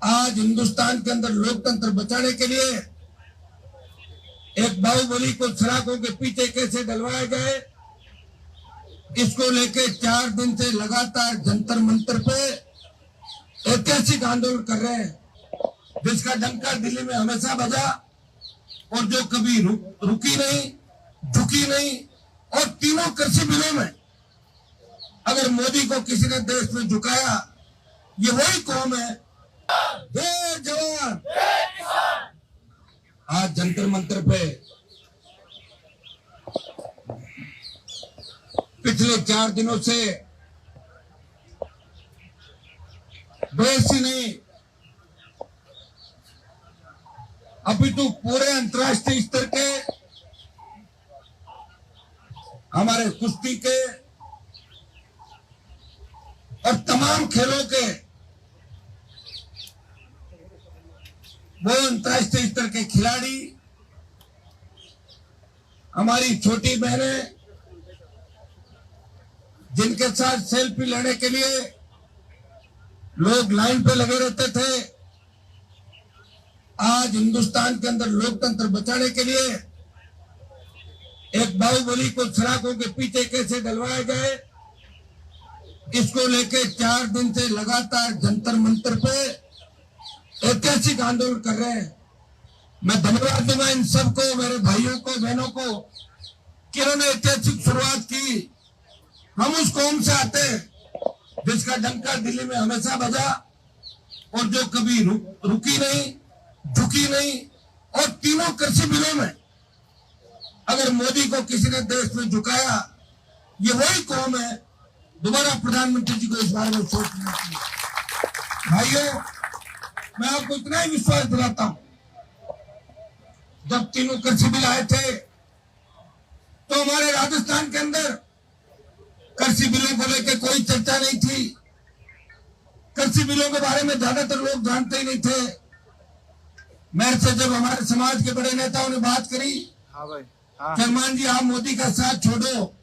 आज हिंदुस्तान के अंदर लोकतंत्र बचाने के लिए एक बाहुबली को सलाखों के पीछे कैसे डलवाया जाए, इसको लेके 4 दिन से लगातार जंतर मंतर पे ऐतिहासिक आंदोलन कर रहे हैं, जिसका डंका दिल्ली में हमेशा बजा और जो कभी रुकी नहीं, झुकी नहीं। और तीनों कृषि बिलों में अगर मोदी को किसी ने देश में झुकाया, ये वही कौम है। जय जवान। आज जंतर मंतर पे पिछले 4 दिनों से देश ही नहीं, अभी तो पूरे अंतर्राष्ट्रीय स्तर के हमारे कुश्ती के और तमाम खेलों के वो अंतर्राष्ट्रीय स्तर के खिलाड़ी, हमारी छोटी बहनें जिनके साथ सेल्फी लेने के लिए लोग लाइन पे लगे रहते थे, आज हिंदुस्तान के अंदर लोकतंत्र बचाने के लिए एक बाहुबली को सलाखों के पीछे कैसे डलवाया जाए, इसको लेके 4 दिन से लगातार जंतर मंतर पे ऐतिहासिक आंदोलन कर रहे हैं। मैं धन्यवाद दूंगा इन सबको, मेरे भाइयों को, बहनों को, कि इन्होंने ऐतिहासिक शुरुआत की। हम उस कौम से आते हैं जिसका डंका दिल्ली में हमेशा बजा और जो कभी रुकी नहीं, झुकी नहीं। और तीनों कृषि बिलों में अगर मोदी को किसी ने देश में झुकाया, ये वही कौम है। दोबारा प्रधानमंत्री जी को इस बारे में सोचना चाहिए। भाइयों, मैं आपको इतना ही विश्वास दिलाता हूं, जब तीनों कृषि बिल आए थे तो हमारे राजस्थान के अंदर कृषि बिलों को लेकर कोई चर्चा नहीं थी। कृषि बिलों के बारे में ज्यादातर लोग जानते ही नहीं थे। मेरे से जब हमारे समाज के बड़े नेताओं ने बात करी, हाँ भाई, हाँ। सलमान जी, आप मोदी का साथ छोड़ो,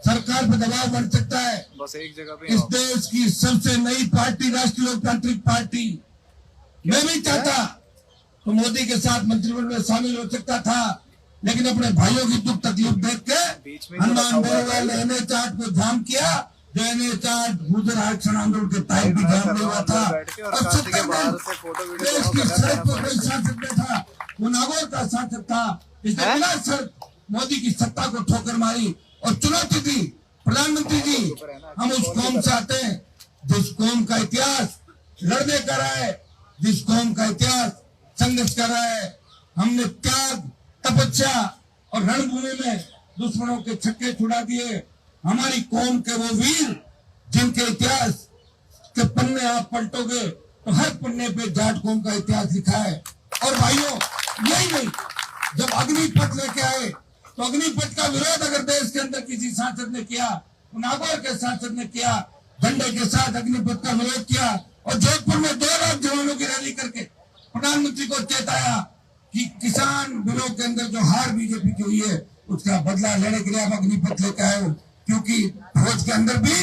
सरकार पर दबाव बढ़ सकता है। बस एक जगह पे इस देश की सबसे नई पार्टी राष्ट्रीय लोकतांत्रिक पार्टी, मैं भी चाहता तो मोदी के साथ मंत्रिमंडल में शामिल हो सकता था, लेकिन अपने भाइयों की दुख तकलीफ देख के हनुमान बेनीवाल ने एनए चार्ट को जाम किया, जो एनए चार्ट गुजर आरक्षण आंदोलन के टाइम भी जाम नहीं हुआ था। और 70 दिन देश की सड़क पर कोई सांसद बैठा, वो नागौर का सांसद था, इसने बिना शर्त मोदी की सत्ता को ठोकर मारी और चुनौती दी। प्रधानमंत्री जी, हम उस कौम से आते हैं जिस कौम का इतिहास लड़ने का रहा है, जिस कौम का इतिहास संघर्ष कर रहा है। हमने त्याग, तपस्या और रणभूमि में दुश्मनों के छक्के छुड़ा दिए। हमारी कौम के वो वीर जिनके इतिहास के पन्ने आप पलटोगे तो हर पन्ने पे जाट कौम का इतिहास लिखा है। और भाइयों, यही नहीं, जब अग्निपथ लेके आए तो अग्निपथ का विरोध अगर देश के अंदर किसी सांसद ने किया, नागौर के सांसद ने किया, झंडे के साथ अग्निपथ का विरोध किया और जोधपुर में 2 लाख जवानों की रैली करके प्रधानमंत्री को चेताया कि किसान बिलों के अंदर जो हार बीजेपी की हुई है उसका बदला लेने के लिए आप अग्निपथ लेकर आए हो। क्योंकि फौज के अंदर भी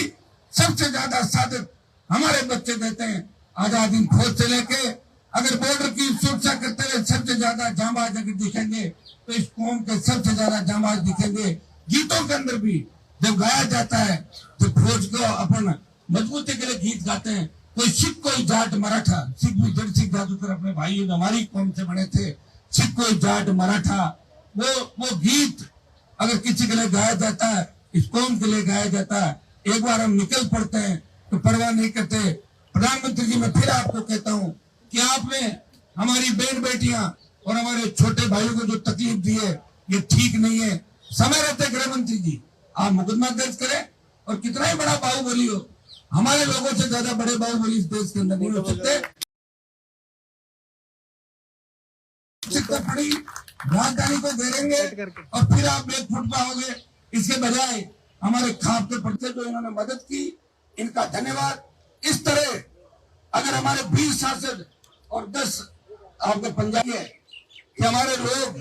सबसे ज्यादा साधक हमारे बच्चे देते हैं। आजाद हिंद फौज से लेके अगर बॉर्डर की सुरक्षा करते हुए सबसे ज्यादा जांबाज अगर दिखेंगे तो इस कौम के सबसे ज्यादा जांबाज दिखेंगे। गीतों के अंदर भी जब गाया जाता है तो फौज को अपन मजबूती के लिए गीत गाते हैं। कोई सिख, कोई जाट, मराठा, सिख भी जड़ सिख ज्यादातर अपने भाई हमारी कौम से बने थे, सिख, कोई जाट, मराठा, वो गीत अगर किसी के लिए गाया जाता है, इस कौम के लिए गाया जाता है, एक बार हम निकल पड़ते हैं तो परवाह नहीं करते। प्रधानमंत्री जी, मैं फिर आपको कहता हूँ कि आपने हमारी बहन बेटियां और हमारे छोटे भाइयों को जो तकलीफ दी है ये ठीक नहीं है। समय रहते गृह मंत्री जी आप मुकदमा दर्ज करें और कितना ही बड़ा बाहुबली हो, हमारे लोगों से ज्यादा बड़े बाहुबली इस देश के अंदर नहीं हो सकते। पड़ी राजधानी को घेरेंगे और फिर आप बैकफुट पाओगे। इसके बजाय हमारे खाप के पड़ते जो इन्होंने मदद की, इनका धन्यवाद। इस तरह अगर हमारे 20 सांसद और 10 आपके पंजाबी है कि हमारे लोग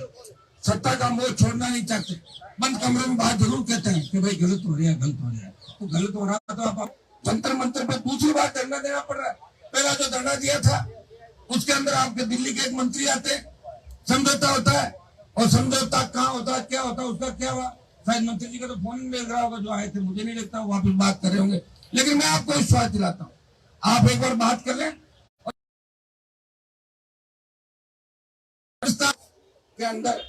सत्ता का मोह छोड़ना नहीं चाहते, बंद कमरे में बात जरूर कहते हैं कि भाई गलत हो रहा है, गलत हो रहा है। तो गलत हो रहा तो आप जंतर मंतर पर दूसरी बार धरना देना पड़ रहा है। पहला जो धरना दिया था उसके अंदर आपके दिल्ली के एक मंत्री आते हैं, समझौता होता है, और समझौता कहाँ होता है, क्या होता है, उसका क्या हुआ? शायद मंत्री जी का तो फोन ही मिल रहा होगा जो आए थे, मुझे नहीं लगता वो वापिस बात कर रहे होंगे। लेकिन मैं आपको विश्वास दिलाता हूँ, आप एक बार बात कर लें। के अंदर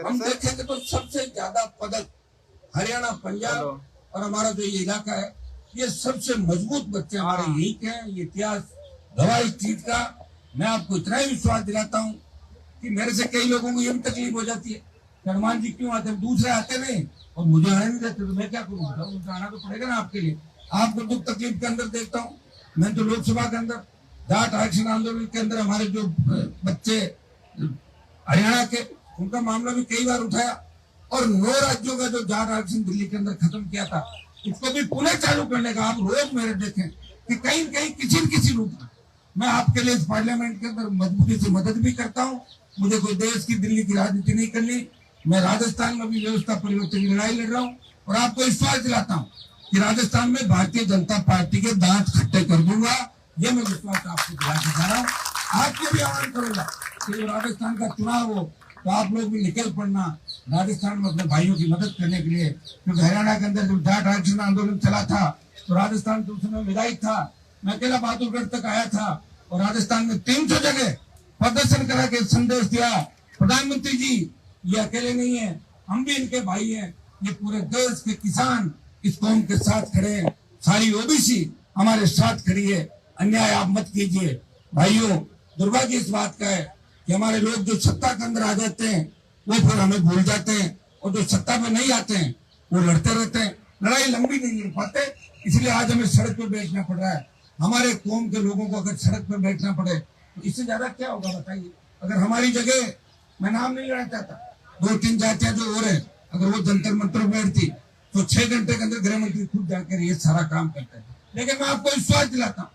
हम देखेंगे तो सबसे ज्यादा पदक हरियाणा, पंजाब और हमारा जो ये इलाका है, ये सबसे मजबूत बच्चे हमारे यही के हैं। ये इतिहास गवाह इस चीज का। मैं आपको इतना ही विश्वास दिलाता हूँ कि मेरे से कई लोगों को ये भी तकलीफ हो जाती है, हनुमान जी क्यों आते हैं, दूसरे आते नहीं और मुझे आने नहीं देते, तो मैं क्या करूँ? उनको आना तो पड़ेगा ना आपके लिए। आपको दुख तकलीफ के अंदर देखता हूँ मैं, तो लोकसभा के अंदर जाट आरक्षण आंदोलन के अंदर हमारे जो बच्चे हरियाणा के, उनका मामला भी कई बार उठाया, और 9 राज्यों का जो जाट आरक्षण दिल्ली के अंदर खत्म किया था, उसको भी पुनः चालू करने का आप रोज मेरे देखें कि कहीं कहीं किसी न किसी रूप में मैं आपके लिए इस पार्लियामेंट के अंदर मजबूती से मदद भी करता हूँ। मुझे कोई देश की, दिल्ली की राजनीति नहीं करनी। मैं राजस्थान में भी व्यवस्था परिवर्तन की लड़ाई लड़ रहा हूँ, और आपको विश्वास दिलाता हूँ कि राजस्थान में भारतीय जनता पार्टी के दांत खट्टे कर दूंगा। ये मैं विश्वास आपको दिलाना चाह रहा हूँ। आपको भी आह्वान करूंगा कि जो राजस्थान का चुनाव हो तो आप लोग भी निकल पड़ना राजस्थान में अपने भाइयों की मदद करने के लिए, क्योंकि हरियाणा के अंदर जब जाट आरक्षण आंदोलन चला था तो राजस्थान तो उस समय विधायक था, मैं अकेला बहादुरगढ़ तक आया था, और राजस्थान में 300 जगह प्रदर्शन करा के संदेश दिया, प्रधानमंत्री जी ये अकेले नहीं है, हम भी इनके भाई हैं, ये पूरे देश के किसान इस कौम के साथ खड़े हैं, सारी ओबीसी हमारे साथ खड़ी है, अन्याय आप मत कीजिए। भाइयों, दुर्भाग्य इस बात का है कि हमारे लोग जो सत्ता के अंदर आ जाते हैं वो फिर हमें भूल जाते हैं, और जो सत्ता में नहीं आते हैं वो लड़ते रहते हैं। लड़ाई लंबी नहीं लड़ पाते, इसलिए आज हमें सड़क पर बैठना पड़ रहा है। हमारे कौम के लोगों को अगर सड़क पर बैठना पड़े तो इससे ज्यादा क्या होगा बताइए? अगर हमारी जगह, मैं नाम नहीं लेना चाहता, 2-3 जातियां जो और है, अगर वो जंतर मंत्र बैठती तो 6 घंटे के अंदर गृह मंत्री खुद जाकर ये सारा काम करते हैं। लेकिन मैं आपको विश्वास दिलाता हूँ,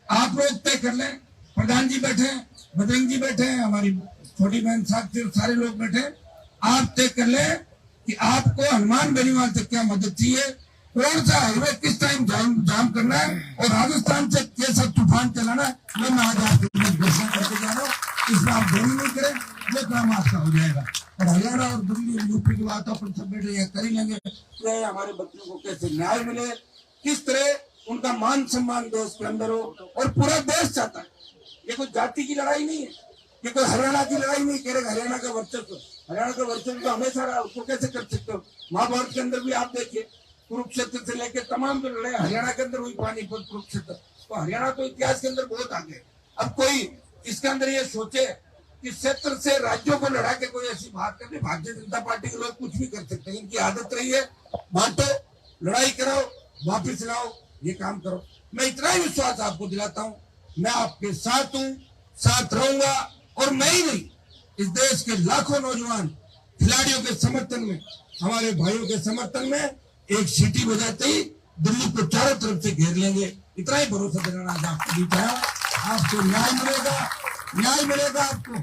आप लोग तय कर लें, प्रधान जी बैठे हैं, बजरंग जी बैठे हैं, हमारी छोटी बहन साथी, सारे लोग बैठे हैं, आप तय कर लें कि आपको हनुमान बेनीवाल से क्या मदद चाहिए, कौन सा हाईवे किस टाइम जाम करना है, और राजस्थान से कैसा तूफान चलाना है, वो मैं आज आपको घोषणा करके जा रहा हूँ। इसमें आप देरी नहीं करें, ये काम आपका हो जाएगा। और हरियाणा और दिल्ली यूपी की बात अपन सब बैठे कर ही लेंगे, तो हमारे बच्चों को कैसे न्याय मिले, किस तरह उनका मान सम्मान देश के अंदर हो, और पूरा देश चाहता है। ये कोई जाति की लड़ाई नहीं है, ये कोई हरियाणा की लड़ाई नहीं कह रहे हरियाणा का वर्चस्व, हरियाणा का वर्चस्व तो हमेशा रहा, उसको कैसे कर सकते हो? महाभारत के अंदर भी आप देखिए, कुरुक्षेत्र से लेकर तमाम जो लड़ाई हरियाणा के अंदर हुई, पानीपत, कुरुक्षेत्र, तो हरियाणा तो इतिहास के अंदर बहुत आगे। अब कोई इसके अंदर ये सोचे कि क्षेत्र से राज्यों को लड़ा के कोई ऐसी बात करनी, भारतीय जनता पार्टी के लोग कुछ भी कर सकते हैं, इनकी आदत रही है बांटो, लड़ाई कराओ, वापिस लाओ, ये काम करो। मैं इतना ही विश्वास आपको दिलाता हूँ, मैं आपके साथ हूँ, साथ रहूंगा, और मैं ही नहीं, इस देश के लाखों नौजवान खिलाड़ियों के समर्थन में, हमारे भाइयों के समर्थन में एक सीटी बजाते ही दिल्ली को चारों तरफ से घेर लेंगे। इतना ही भरोसा दिलाना आपको दी था। आपको न्याय मिलेगा, न्याय मिलेगा आपको,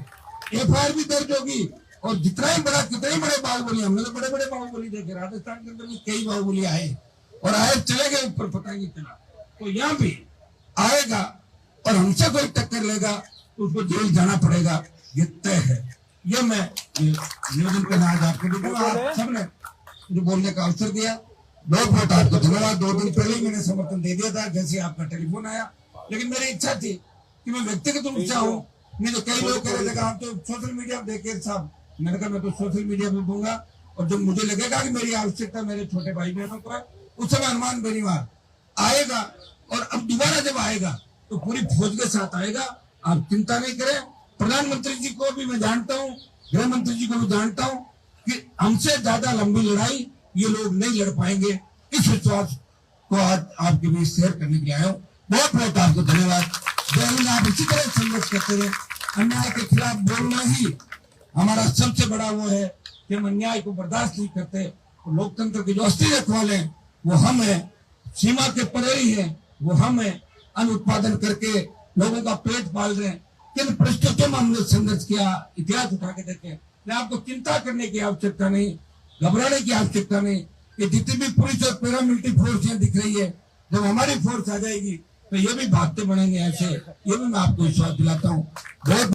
एफआईआर भी दर्ज होगी, और जितना ही बड़ा, कितने बड़े बाहुबली, हमने तो बड़े बड़े बाहुबली देखे, राजस्थान के अंदर भी कई बाहुबली आए, और आए चले गए ऊपर, पता नहीं चला, तो यहाँ भी आएगा, और हमसे कोई टक्कर लेगा तो उसको जेल जाना पड़ेगा, ये तय है। ये मैं निवेदन करना आज आपको दूंगा। आप सबने मुझे बोलने का अवसर दिया, बहुत बहुत आपको धन्यवाद। 2 दिन पहले ही मैंने समर्थन दे दिया था जैसे आपका टेलीफोन आया, लेकिन मेरी इच्छा थी कि मैं व्यक्तिगत रूप से आऊँ, नहीं तो कई लोग कह रहे थे आप तो सोशल मीडिया देखे साहब, मैंने कहा मैं तो सोशल मीडिया पे दूंगा, और जब मुझे लगेगा कि मेरी आवश्यकता मेरे छोटे भाई बहनों को है, उस समय हनुमान बेनीवाल आएगा, और अब दोबारा जब आएगा तो पूरी फौज के साथ आएगा, आप चिंता नहीं करें। प्रधानमंत्री जी को भी मैं जानता हूँ, गृह मंत्री जी को भी जानता हूँ कि हमसे ज्यादा लंबी लड़ाई ये लोग नहीं लड़ पाएंगे। इस विश्वास को आज आपके बीच शेयर करने के लिए आया हूँ। बहुत बहुत आपको धन्यवाद। जय हिंद। आप इसी तरह संघर्ष करते रहे, अन्याय के खिलाफ बोलना ही हमारा सबसे बड़ा वो है कि हम अन्याय को बर्दाश्त नहीं करते। तो लोकतंत्र के जो असली रखवाले हैं वो हम हैं, सीमा के परे ही हैं वो हम हैं, अन्न उत्पादन करके लोगों का पेट पाल रहे हैं। किन परिस्थितियों में हमने संघर्ष किया, इतिहास उठा के देखें। आपको चिंता करने की आवश्यकता नहीं, घबराने की आवश्यकता नहीं। ये जितनी भी पुलिस और पैरामिलिट्री फोर्स यहाँ दिख रही है, जब हमारी फोर्स आ जाएगी तो ये भी भागते बढ़ेंगे ऐसे, ये भी मैं आपको विश्वास दिलाता हूँ। बहुत